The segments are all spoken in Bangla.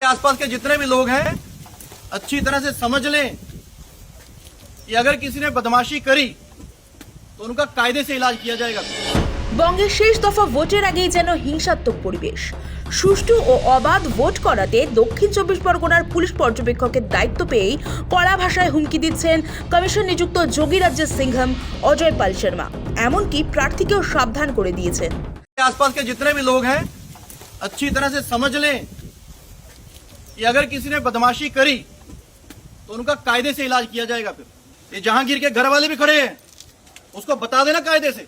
आसपास के जितने भी लोग हैं अच्छी तरह से समझ लें कि अगर किसी ने बदमाशी करी तो उनका कायदे से इलाज किया जाएगा। বঙ্গের শেষ দফা ভোটের আগেই যেন হিংসাত্মক পরিবেশ। সুষ্ঠু ও অবাধ ভোট করাতে দক্ষিণ 24 পরগনার পুলিশ পর্যবেক্ষকের দায়িত্ব পেয়েই কড়া ভাষায় হুমকি দিচ্ছেন কমিশন নিযুক্ত যোগীরাজ্যের সিংহম অজয় পাল শর্মা। এমনকি প্রার্থীকেও সাবধান করে দিয়েছেন। आसपास के जितने भी लोग हैं अच्छी तरह से समझ लें कि अगर किसी ने बदमाशी करी तो उनका कायदे से इलाज किया जाएगा। फिर ये जहांगीर के घर वाले भी खड़े हैं, उसको बता देना कायदे से।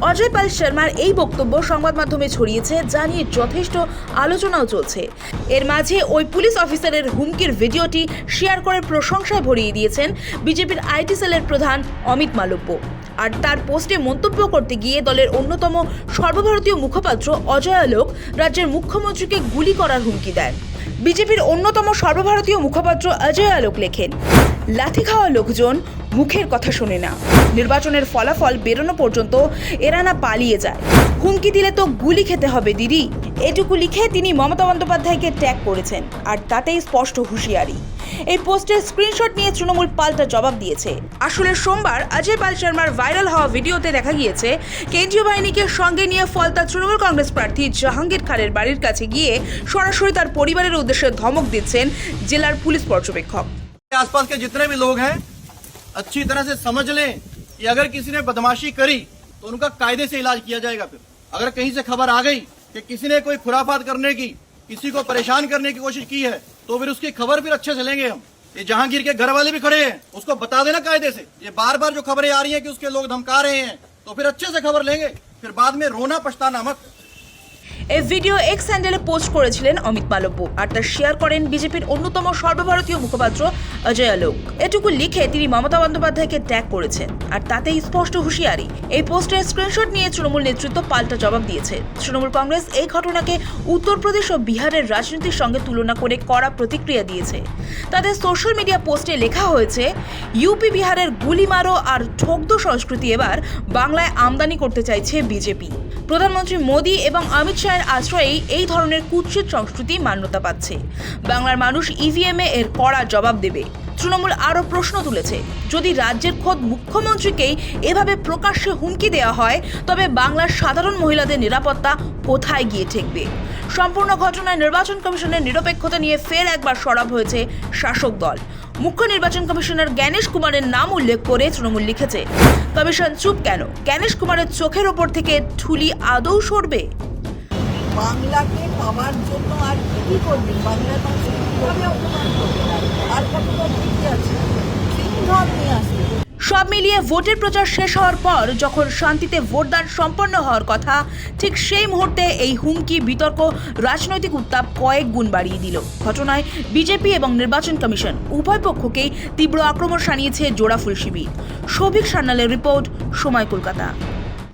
অজয় পাল শর্মার এই বক্তব্য সংবাদ মাধ্যমে ছড়িয়েছে, যা নিয়ে যথেষ্ট আলোচনাও চলছে। এর মাঝে ওই পুলিশ অফিসারের হুমকির ভিডিওটি শেয়ার করে প্রশংসায় ভরিয়ে দিয়েছেন বিজেপির আইটি সেলের প্রধান অমিত মালব্য। আর তার পোস্টে মন্তব্য করতে গিয়ে দলের অন্যতম সর্বভারতীয় মুখপাত্র অজয় আলোক রাজ্যের মুখ্যমন্ত্রীকে গুলি করার হুমকি দেন। বিজেপির অন্যতম সর্বভারতীয় মুখপাত্র অজয় আলোক লেখেন, লাথি খাওয়া লোকজন মুখের কথা শোনে না, নির্বাচনের ফলাফল বেরোনো পর্যন্ত এরা না পালিয়ে যায়, হুমকি দিলে তো গুলি খেতে হবে দিদি। এটুকু লিখে তিনি মমতা বন্দ্যোপাধ্যায়কে ট্যাগ করেছেন, আর তাতেই স্পষ্ট হুঁশিয়ারি। এই পোস্টের স্ক্রিনশট নিয়ে তৃণমূল পাল্টা জবাব দিয়েছে। আসলে সোমবার অজয় পাল শর্মার ভাইরাল হওয়া ভিডিওতে দেখা গিয়েছে কেন্দ্রীয় বাহিনীকে সঙ্গে নিয়ে ফলতা তৃণমূল কংগ্রেস প্রার্থী জাহাঙ্গীর খানের বাড়ির কাছে গিয়ে সরাসরি তার পরিবারের উদ্দেশ্যে ধমক দিচ্ছেন জেলার পুলিশ পর্যবেক্ষক। आसपास के जितने भी लोग हैं अच्छी तरह से समझ लें कि अगर किसी ने बदमाशी करी तो उनका कायदे से इलाज किया जाएगा। फिर अगर कहीं से खबर आ गई कि किसी ने कोई खुराफात करने की, किसी को परेशान करने की कोशिश की है, तो फिर उसकी खबर फिर अच्छे से लेंगे हम। ये जहांगीर के घर वाले भी खड़े हैं, उसको बता देना कायदे से। ये बार बार जो खबरें आ रही हैं कि उसके लोग धमका रहे हैं, तो फिर अच्छे से खबर लेंगे, फिर बाद में रोना पछताना मत। এই ভিডিও এক্স হ্যান্ডেলে পোস্ট করেছিলেন অমিত মালব্য, আর তা শেয়ার করেন বিজেপির অন্যতম সর্বভারতীয় মুখপাত্র অজয় আলোক। এটুকু লিখে তিনি মমতা বন্দ্যোপাধ্যায়কে ট্যাগ করেছেন, আর তাতেই স্পষ্ট হুঁশিয়ারি। এই পোস্টের স্ক্রিনশট নিয়ে তৃণমূল নেতৃত্ব পাল্টা জবাব দিয়েছে। তৃণমূল কংগ্রেস এই ঘটনাকে উত্তরপ্রদেশ ও বিহারের রাজনীতির সঙ্গে তুলনা করে কড়া প্রতিক্রিয়া দিয়েছে। তাদের সোশ্যাল মিডিয়া পোস্টে লেখা হয়েছে, ইউপি বিহারের গুলি মারো আর ঠকদো সংস্কৃতি এবার বাংলায় আমদানি করতে চাইছে বিজেপি। প্রধানমন্ত্রী মোদী এবং অমিত শাহের আশ্রয়েই এই ধরনের কুৎসিত সংস্কৃতি মান্যতা পাচ্ছে। বাংলার মানুষ ইভিএমে এর কড়া জবাব দেবে। তৃণমূল আরও প্রশ্ন তুলেছে, যদি রাজ্যের খোদ মুখ্যমন্ত্রীকেই এভাবে প্রকাশ্যে হুমকি দেওয়া হয়, তবে বাংলার সাধারণ মহিলাদের নিরাপত্তা কোথায় গিয়ে ঠেকবে? সম্পূর্ণ ঘটনায় নির্বাচন কমিশনের নিরপেক্ষতা নিয়ে ফের একবার সরব হয়েছে শাসক দল। মুখ্য নির্বাচন কমিশনার জ্ঞানেশ কুমারের নাম উল্লেখ করে তৃণমূল লিখেছে, কমিশন চুপ কেন? জ্ঞানেশ কুমারের চোখের ওপর থেকে ঠুলি আদৌ সরবে? বাংলাকে পাওয়ার জন্য আর কি করবেন? বাংলার মানুষ কিভাবে অপমান করবেন? আর কতটা ঠিকই আছে, সিংহম নিয়ে আসবে। সব মিলিয়ে ভোটের প্রচার শেষ হওয়ার পর যখন শান্তিতে ভোটদান সম্পন্ন হওয়ার কথা, ঠিক সেই মুহূর্তে এই হুমকি বিতর্ক রাজনৈতিক উত্তাপ কয়েক গুণ বাড়িয়ে দিল। ঘটনায় বিজেপি এবং নির্বাচন কমিশন উভয় পক্ষকেই তীব্র আক্রমণ শানিয়েছে জোড়াফুল শিবির। সৌভিক সান্যালের রিপোর্ট, সময়, কলকাতা।